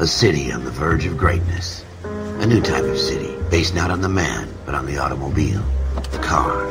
A city on the verge of greatness. A new type of city, based not on the man, but on the automobile. The car.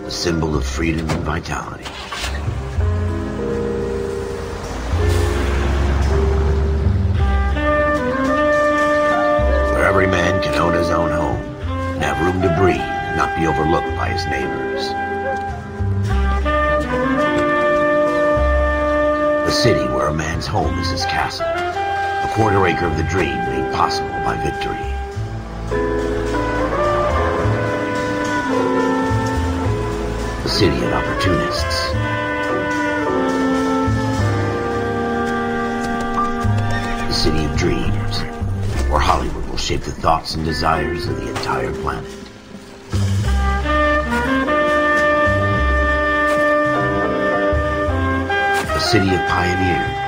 The symbol of freedom and vitality. Where every man can own his own home, and have room to breathe, and not be overlooked by his neighbors. A city where a man's home is his castle. A quarter acre of the dream made possible by victory. A city of opportunists. A city of dreams, where Hollywood will shape the thoughts and desires of the entire planet. A city of pioneers.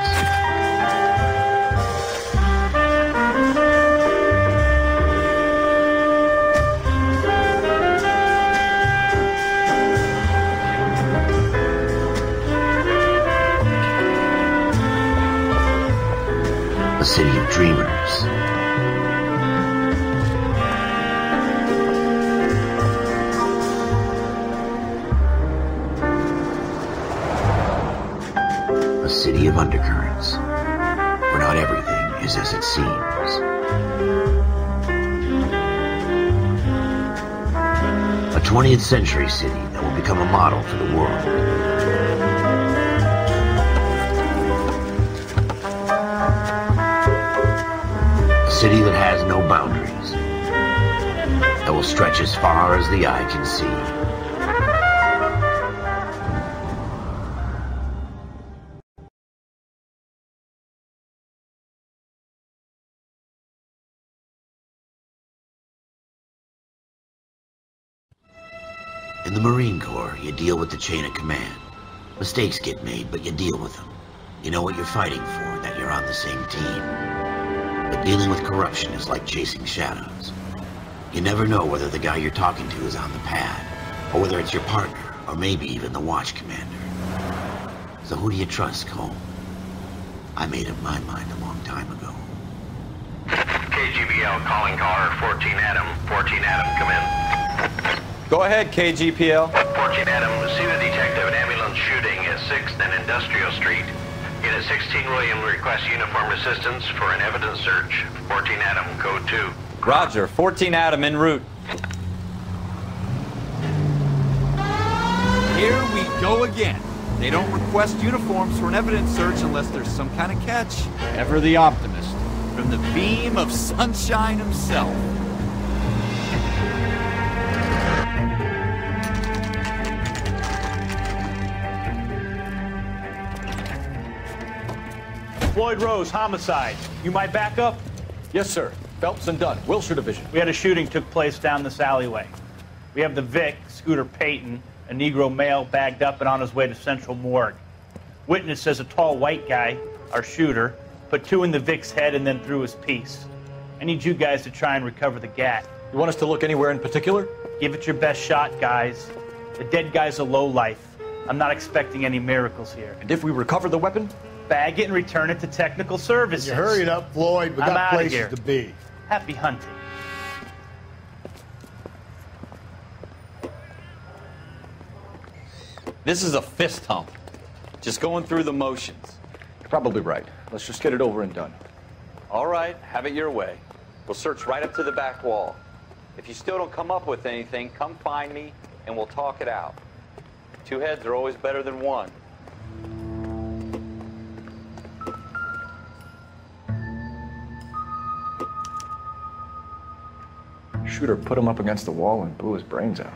A city of dreamers. A city of undercurrents, where not everything is as it seems. A 20th century city that will become a model for the world. A city that has no boundaries, that will stretch as far as the eye can see. In the Marine Corps, you deal with the chain of command. Mistakes get made, but you deal with them. You know what you're fighting for, that you're on the same team. But dealing with corruption is like chasing shadows. You never know whether the guy you're talking to is on the pad, or whether it's your partner, or maybe even the watch commander. So who do you trust, Cole? I made up my mind a long time ago. KGBL calling caller 14 Adam. 14 Adam, come in. Go ahead, KGPL. 14 Adam, see the detective, an ambulance shooting at 6th and Industrial Street. Unit 16 William requests uniformed assistance for an evidence search. 14 Adam, code 2. Roger, 14 Adam en route. Here we go again. They don't request uniforms for an evidence search unless there's some kind of catch. Ever the optimist. From the beam of sunshine himself. Floyd Rose, homicide. You might back up? Yes, sir. Phelps and Dunn, Wilshire Division. We had a shooting took place down this alleyway. We have the Vic, Scooter Payton, a Negro male bagged up and on his way to Central Morgue. Witness says a tall white guy, our shooter, put 2 in the Vic's head and then threw his piece. I need you guys to try and recover the gat. You want us to look anywhere in particular? Give it your best shot, guys. The dead guy's a lowlife. I'm not expecting any miracles here. And if we recover the weapon? Bag it and return it to technical services. You hurry it up, Floyd. We got places to be. Happy hunting. This is a fist hump. Just going through the motions. You're probably right. Let's just get it over and done. All right, have it your way. We'll search right up to the back wall. If you still don't come up with anything, come find me and we'll talk it out. 2 heads are always better than 1. Shooter put him up against the wall and blew his brains out.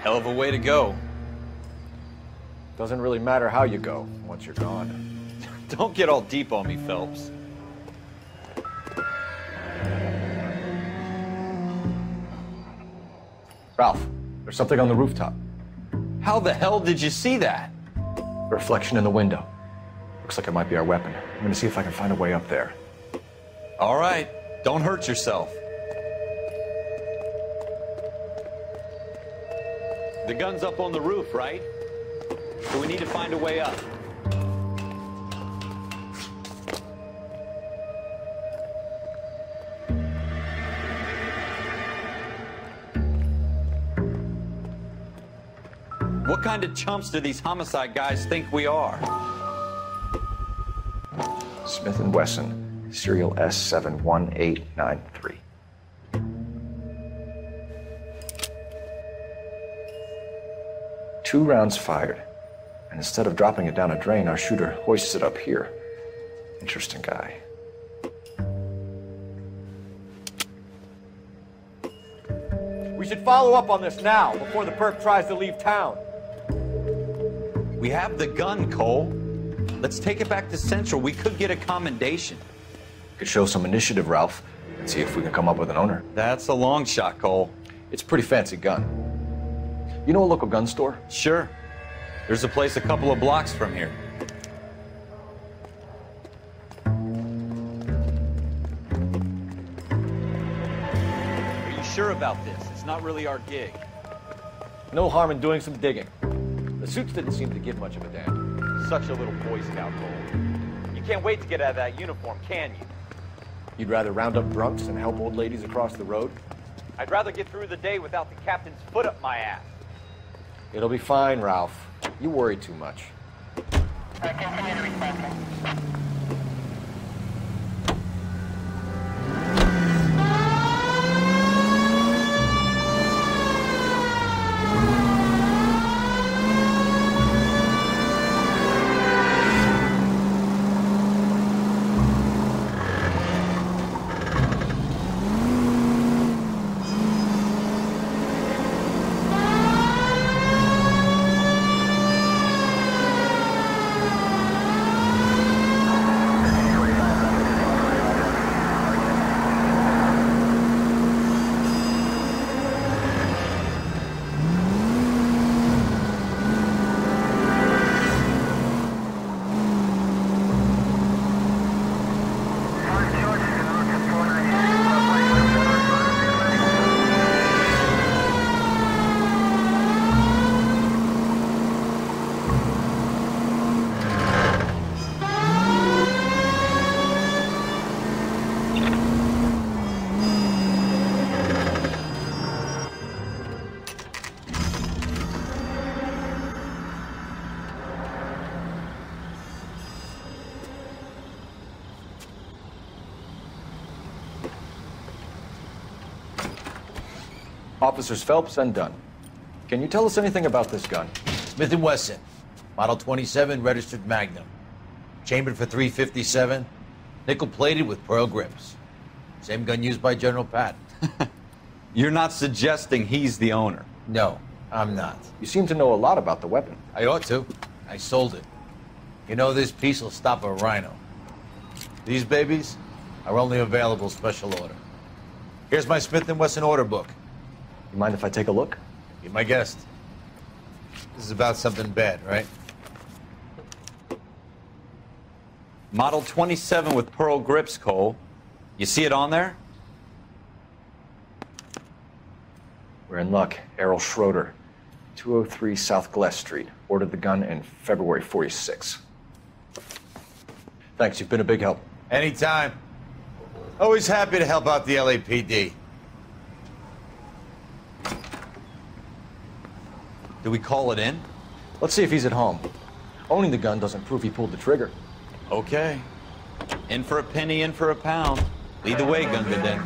Hell of a way to go. Doesn't really matter how you go once you're gone. Don't get all deep on me, Phelps. Ralph, there's something on the rooftop. How the hell did you see that? A reflection in the window. Looks like it might be our weapon. I'm gonna see if I can find a way up there. All right, don't hurt yourself. The gun's up on the roof, right? So we need to find a way up. What kind of chumps do these homicide guys think we are? Smith & Wesson, serial S71893. Two rounds fired, and instead of dropping it down a drain, our shooter hoists it up here. Interesting guy. We should follow up on this now, before the perp tries to leave town. We have the gun, Cole. Let's take it back to Central. We could get a commendation. Could show some initiative, Ralph, and see if we can come up with an owner. That's a long shot, Cole. It's a pretty fancy gun. You know a local gun store? Sure. There's a place a couple of blocks from here. Are you sure about this? It's not really our gig. No harm in doing some digging. The suits didn't seem to give much of a damn. Such a little Boy Scout, Cole. You can't wait to get out of that uniform, can you? You'd rather round up drunks and help old ladies across the road? I'd rather get through the day without the captain's foot up my ass. It'll be fine, Ralph. You worry too much. Continue to request. Officers Phelps and Dunn. Can you tell us anything about this gun? Smith & Wesson, Model 27, registered Magnum. Chambered for .357, nickel-plated with pearl grips. Same gun used by General Patton. You're not suggesting he's the owner? No, I'm not. You seem to know a lot about the weapon. I ought to. I sold it. You know, this piece will stop a rhino. These babies are only available special order. Here's my Smith & Wesson order book. You mind if I take a look? Be my guest. This is about something bad, right? Model 27 with pearl grips, Cole. You see it on there? We're in luck. Errol Schroeder, 203 South Glass Street. Ordered the gun in February '46. Thanks, you've been a big help. Anytime. Always happy to help out the LAPD. Do we call it in? Let's see if he's at home. Owning the gun doesn't prove he pulled the trigger. Okay. In for a penny, in for a pound. Lead the way, Gunga Den.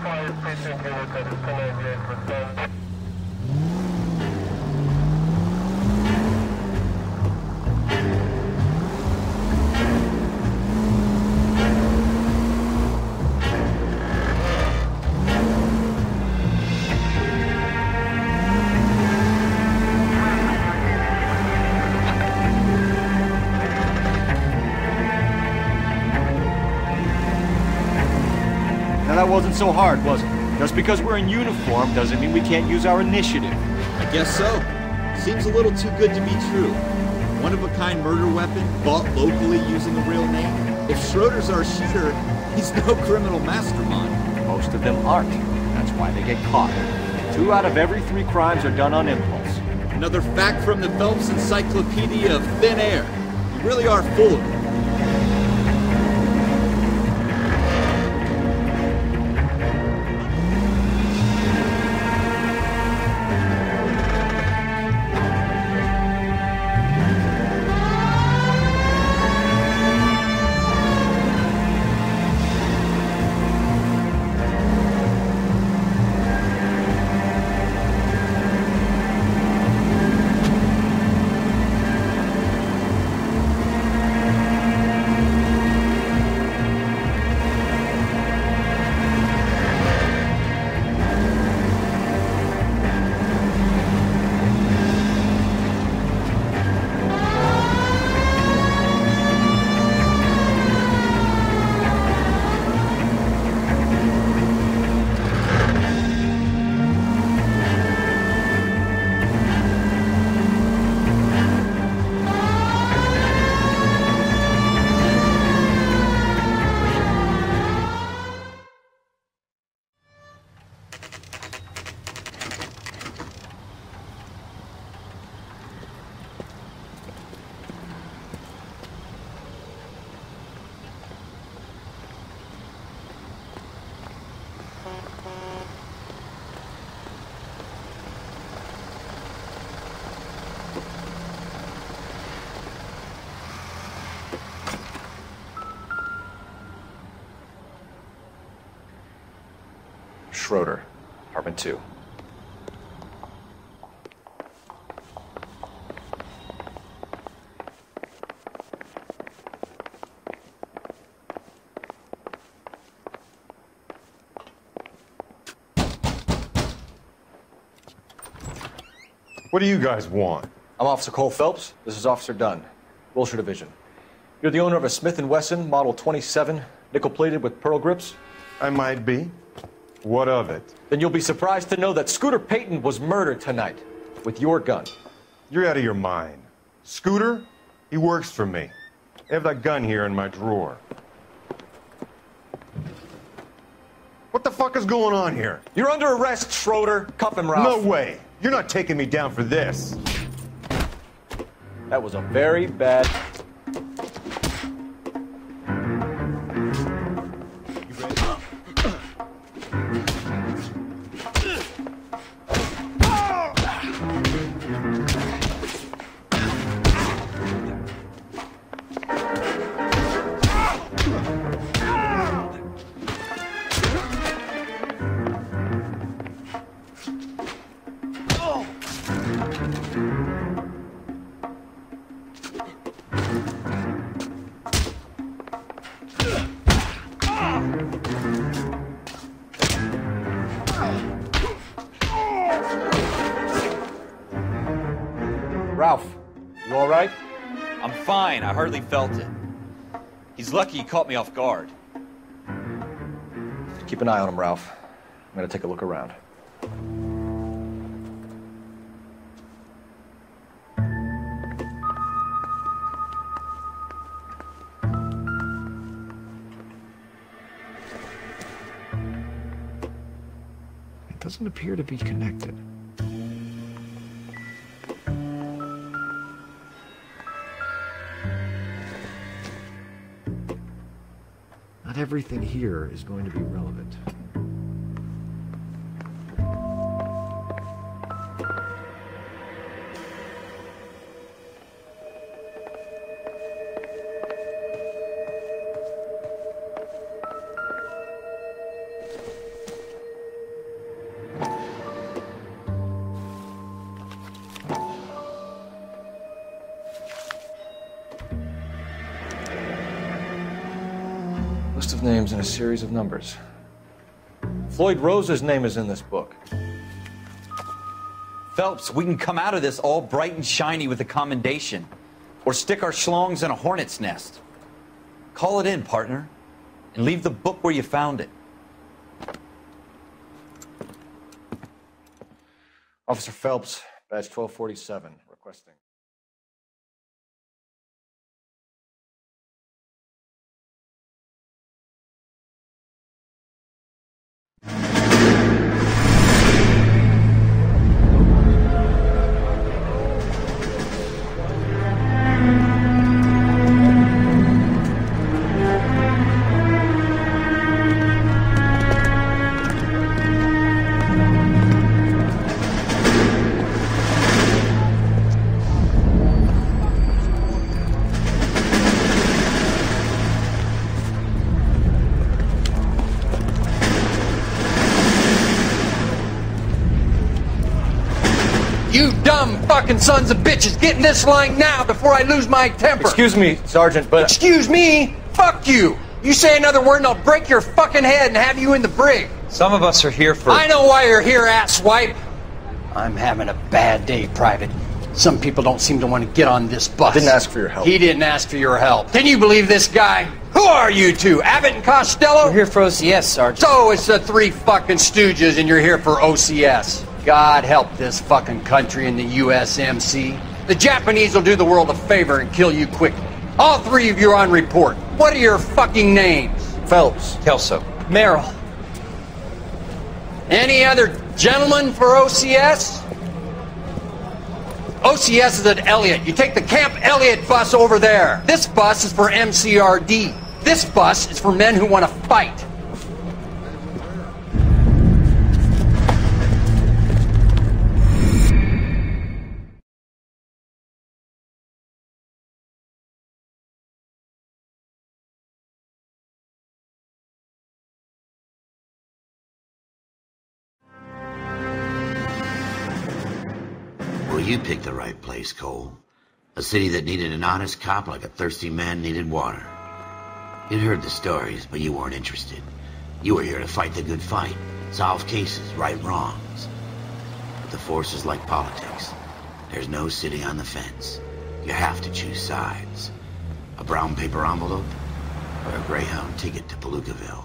That wasn't so hard, was it? Just because we're in uniform doesn't mean we can't use our initiative. I guess so. Seems a little too good to be true. One-of-a-kind murder weapon, bought locally using a real name. If Schroeder's our shooter, he's no criminal mastermind. Most of them aren't. That's why they get caught. 2 out of every 3 crimes are done on impulse. Another fact from the Phelps Encyclopedia of Thin Air. You really are full of it. Schroeder, apartment 2. What do you guys want? I'm Officer Cole Phelps. This is Officer Dunn, Wilshire Division. You're the owner of a Smith & Wesson Model 27, nickel-plated with pearl grips? I might be. What of it? Then you'll be surprised to know that Scooter Payton was murdered tonight with your gun. You're out of your mind. Scooter? He works for me. I have that gun here in my drawer. What the fuck is going on here? You're under arrest, Schroeder. Cuff him, Ralph. No way. You're not taking me down for this. That was a very bad... Ralph, you all right? I'm fine. I hardly felt it. He's lucky he caught me off guard. Keep an eye on him, Ralph. I'm gonna take a look around. It doesn't appear to be connected. Not everything here is going to be relevant. List of names and a series of numbers. Floyd Rose's name is in this book. Phelps, we can come out of this all bright and shiny with a commendation. Or stick our schlongs in a hornet's nest. Call it in, partner. And leave the book where you found it. Officer Phelps, badge 1247, requesting. You dumb fucking sons of bitches, get in this line now before I lose my temper. Excuse me, Sergeant, but... Excuse me? Fuck you. You say another word and I'll break your fucking head and have you in the brig. Some of us are here for... I know why you're here, asswipe. I'm having a bad day, Private. Some people don't seem to want to get on this bus. I didn't ask for your help. He didn't ask for your help. Can you believe this guy? Who are you two? Abbott and Costello? We're here for OCS, Sergeant. So it's the three fucking stooges and you're here for OCS. God help this fucking country and the USMC. The Japanese will do the world a favor and kill you quickly. All three of you are on report. What are your fucking names? Phelps. Kelso. Merrill. Any other gentlemen for OCS? OCS is at Elliott. You take the Camp Elliott bus over there. This bus is for MCRD. This bus is for men who want to fight. you picked the right place, Cole. A city that needed an honest cop like a thirsty man needed water. You'd heard the stories, but you weren't interested. You were here to fight the good fight, solve cases, right wrongs. But the force is like politics. There's no sitting on the fence. You have to choose sides. A brown paper envelope, or a Greyhound ticket to Palookaville.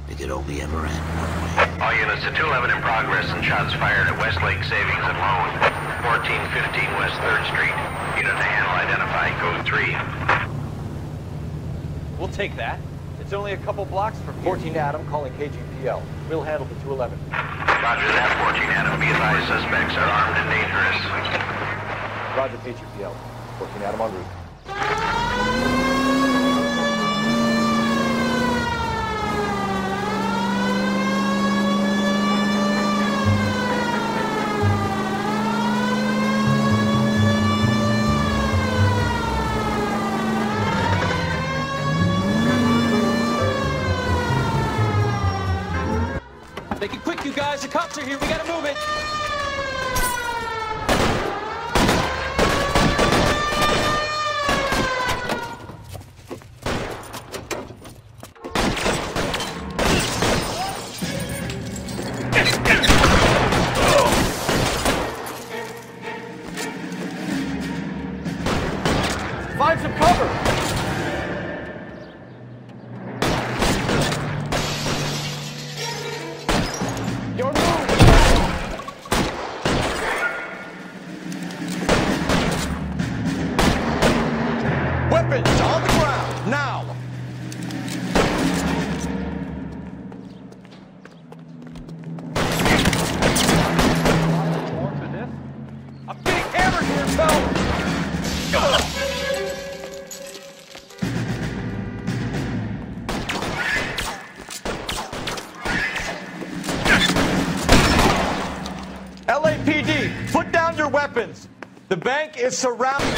It could only ever end one way. All units to 211 in progress and shots fired at Westlake Savings and Loan, 1415 West 3rd Street. Unit to handle identified, code 3. We'll take that. It's only a couple blocks from here. 14 Adam calling KGPL. We'll handle the 211. Roger that, 14 Adam. Be advised, suspects are armed and dangerous. Roger, KGPL. 14 Adam en route. Make it quick, you guys. The cops are here. We gotta move it. Find some cover! Your move! Weapons on the ground, now! A big hammer here, fellas! LAPD, put down your weapons. The bank is surrounded.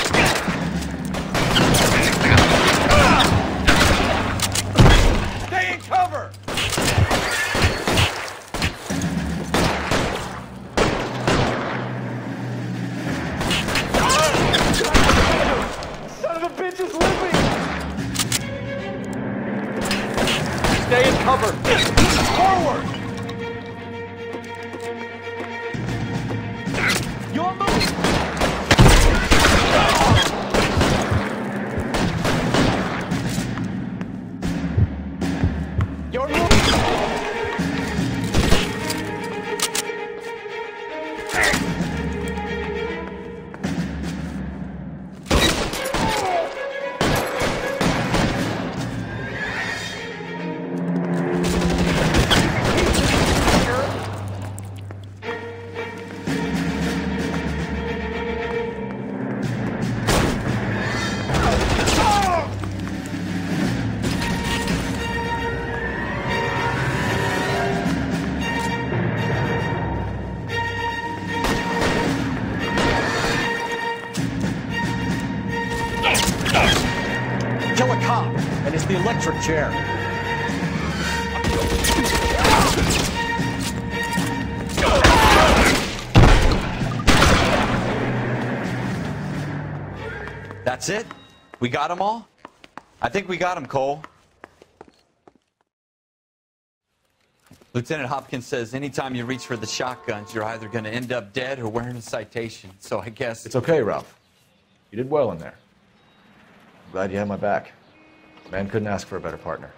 Stay in cover. Son of a bitch is limping. Stay in cover. Forward. Your move! Your move! Kill a cop, and it's the electric chair. That's it? We got them all? I think we got them, Cole. Lieutenant Hopkins says anytime you reach for the shotguns, you're either going to end up dead or wearing a citation. So I guess... It's okay, Ralph. You did well in there. I'm glad you had my back. Man couldn't ask for a better partner.